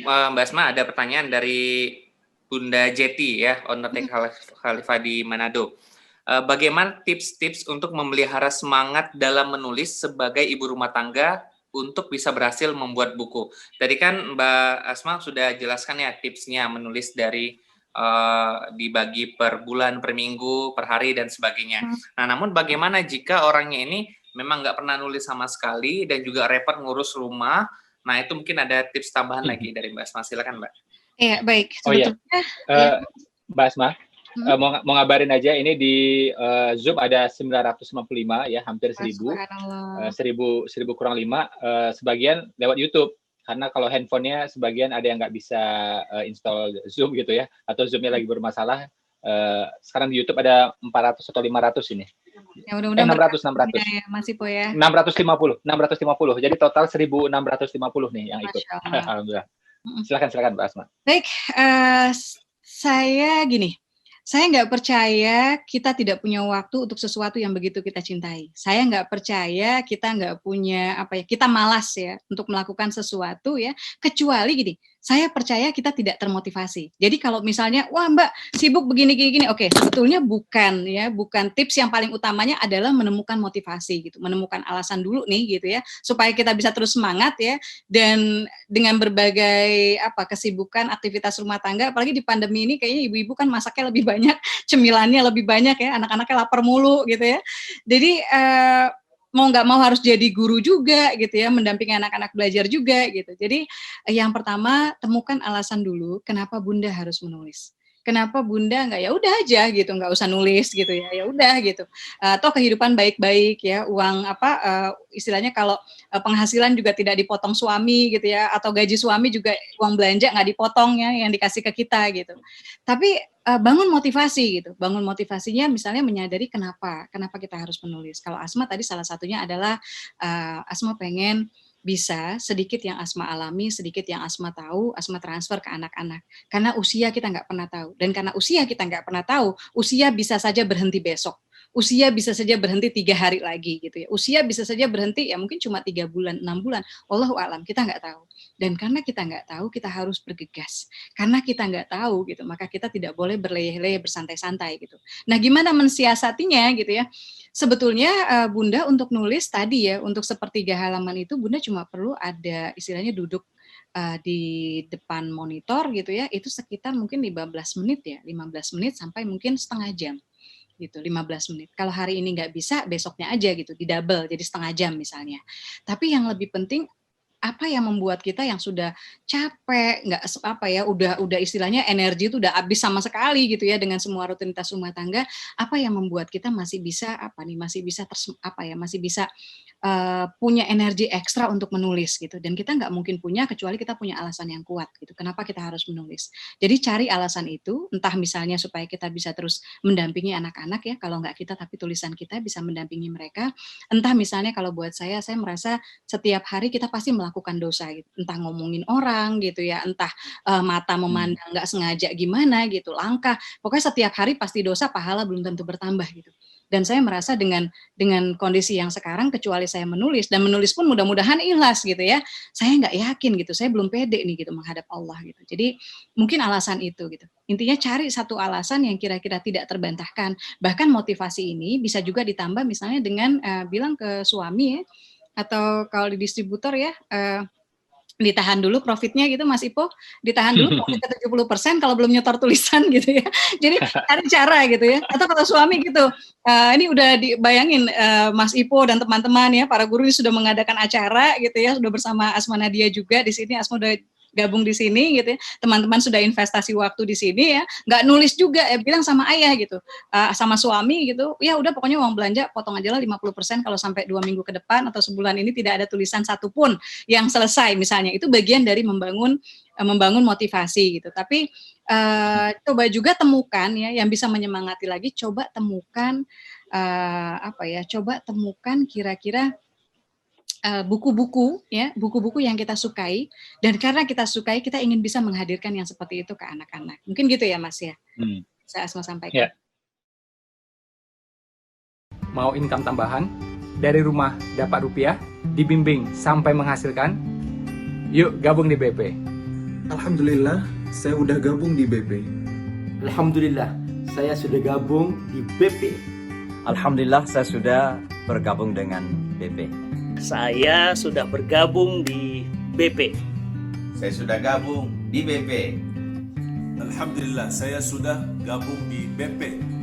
Mbak Asma, ada pertanyaan dari Bunda Jeti ya, owner Teh Khalifah di Manado. Bagaimana tips-tips untuk memelihara semangat dalam menulis sebagai ibu rumah tangga untuk bisa berhasil membuat buku? Tadi kan Mbak Asma sudah jelaskan ya tipsnya menulis dari dibagi per bulan, per minggu, per hari, dan sebagainya. Nah, namun bagaimana jika orangnya ini memang nggak pernah nulis sama sekali dan juga repot ngurus rumah? Nah, itu mungkin ada tips tambahan lagi dari Mbak Asma. Silakan, Mbak. Iya, baik. Sebetulnya, Mbak Asma, mau ngabarin aja ini di Zoom ada 955 ya, hampir 1000 kurang 5, sebagian lewat YouTube. Karena kalau handphonenya sebagian ada yang nggak bisa install Zoom gitu ya, atau Zoom-nya lagi bermasalah. Sekarang di YouTube ada 400 atau 500 ini. Ya, mudah-mudahan 600. Ya, masih Po ya. 650. Jadi total 1650 nih yang ikut. Alhamdulillah. Silakan Mbak Asma. Baik, saya gini. Saya nggak percaya kita tidak punya waktu untuk sesuatu yang begitu kita cintai. Saya nggak percaya kita nggak punya kita malas ya untuk melakukan sesuatu ya. Kecuali gini, saya percaya kita tidak termotivasi. Jadi kalau misalnya, wah Mbak sibuk begini, oke, sebetulnya bukan tips yang paling utamanya adalah menemukan motivasi gitu, menemukan alasan dulu nih gitu ya, supaya kita bisa terus semangat ya. Dan dengan berbagai kesibukan aktivitas rumah tangga, apalagi di pandemi ini kayaknya ibu-ibu kan masaknya lebih banyak, cemilannya lebih banyak ya, anak-anaknya lapar mulu gitu ya. Jadi mau nggak mau harus jadi guru juga gitu ya, mendampingi anak-anak belajar juga gitu. Jadi yang pertama, temukan alasan dulu kenapa Bunda harus menulis. Kenapa Bunda nggak ya udah aja gitu, nggak usah nulis gitu ya udah gitu. Toh kehidupan baik-baik ya, uang istilahnya kalau penghasilan juga tidak dipotong suami gitu ya, atau gaji suami juga uang belanja nggak dipotong ya, yang dikasih ke kita gitu. Tapi bangun motivasi gitu, bangun motivasinya misalnya menyadari kenapa kita harus menulis. Kalau Asma tadi salah satunya adalah Asma pengen bisa sedikit yang Asma alami, sedikit yang Asma tahu, Asma transfer ke anak-anak. Karena usia kita nggak pernah tahu. Dan karena usia kita nggak pernah tahu, usia bisa saja berhenti besok. Usia bisa saja berhenti 3 hari lagi gitu ya. Usia bisa saja berhenti ya mungkin cuma 3 bulan, 6 bulan. Wallahu a'lam, kita nggak tahu. Dan karena kita nggak tahu, kita harus bergegas. Karena kita nggak tahu gitu, maka kita tidak boleh berleyeh-leyeh, bersantai-santai gitu. Nah, gimana mensiasatinya gitu ya? Sebetulnya Bunda untuk nulis tadi ya, untuk sepertiga halaman itu Bunda cuma perlu ada istilahnya duduk di depan monitor gitu ya, itu sekitar mungkin 15 menit ya, 15 menit sampai mungkin setengah jam gitu, 15 menit. Kalau hari ini nggak bisa, besoknya aja gitu, di double, jadi setengah jam misalnya. Tapi yang lebih penting, apa yang membuat kita yang sudah capek, udah istilahnya energi itu udah habis sama sekali gitu ya dengan semua rutinitas rumah tangga, apa yang membuat kita masih bisa masih bisa punya energi ekstra untuk menulis gitu. Dan kita nggak mungkin punya kecuali kita punya alasan yang kuat gitu. Kenapa kita harus menulis? Jadi cari alasan itu, entah misalnya supaya kita bisa terus mendampingi anak-anak ya, kalau nggak kita tapi tulisan kita bisa mendampingi mereka. Entah misalnya kalau buat saya merasa setiap hari kita pasti melakukan dosa gitu. Entah ngomongin orang gitu ya, entah mata memandang nggak sengaja gimana gitu, langkah. Pokoknya setiap hari pasti dosa, pahala belum tentu bertambah gitu. Dan saya merasa dengan kondisi yang sekarang, kecuali saya menulis, dan menulis pun mudah-mudahan ikhlas gitu ya, saya nggak yakin gitu, saya belum pede nih gitu menghadap Allah gitu. Jadi mungkin alasan itu gitu. Intinya cari satu alasan yang kira-kira tidak terbantahkan. Bahkan motivasi ini bisa juga ditambah misalnya dengan bilang ke suami ya, atau kalau di distributor ya, ditahan dulu profitnya gitu Mas Ipo, ditahan dulu profitnya 70% kalau belum nyetor tulisan gitu ya. Jadi cari cara gitu ya. Atau kata suami gitu, ini udah dibayangin Mas Ipo dan teman-teman ya, para guru sudah mengadakan acara gitu ya, sudah bersama Asma Nadia juga di sini, Asma udah gabung di sini gitu ya, teman-teman sudah investasi waktu di sini ya, nggak nulis juga ya, bilang sama ayah gitu, sama suami gitu, ya udah pokoknya uang belanja potong aja lah 50% kalau sampai 2 minggu ke depan atau sebulan ini tidak ada tulisan satupun yang selesai misalnya, itu bagian dari membangun motivasi gitu. Tapi coba juga temukan ya yang bisa menyemangati lagi, coba temukan kira-kira buku-buku yang kita sukai, dan karena kita sukai kita ingin bisa menghadirkan yang seperti itu ke anak-anak. Mungkin gitu ya Mas ya. Saya Asma sampaikan. Mau income tambahan, dari rumah dapat rupiah, dibimbing sampai menghasilkan, yuk gabung di BP. Alhamdulillah, saya udah gabung di BP. Alhamdulillah, saya sudah gabung di BP. Alhamdulillah, saya sudah bergabung dengan BP. Saya sudah bergabung di BP. Saya sudah gabung di BP. Alhamdulillah, saya sudah gabung di BP.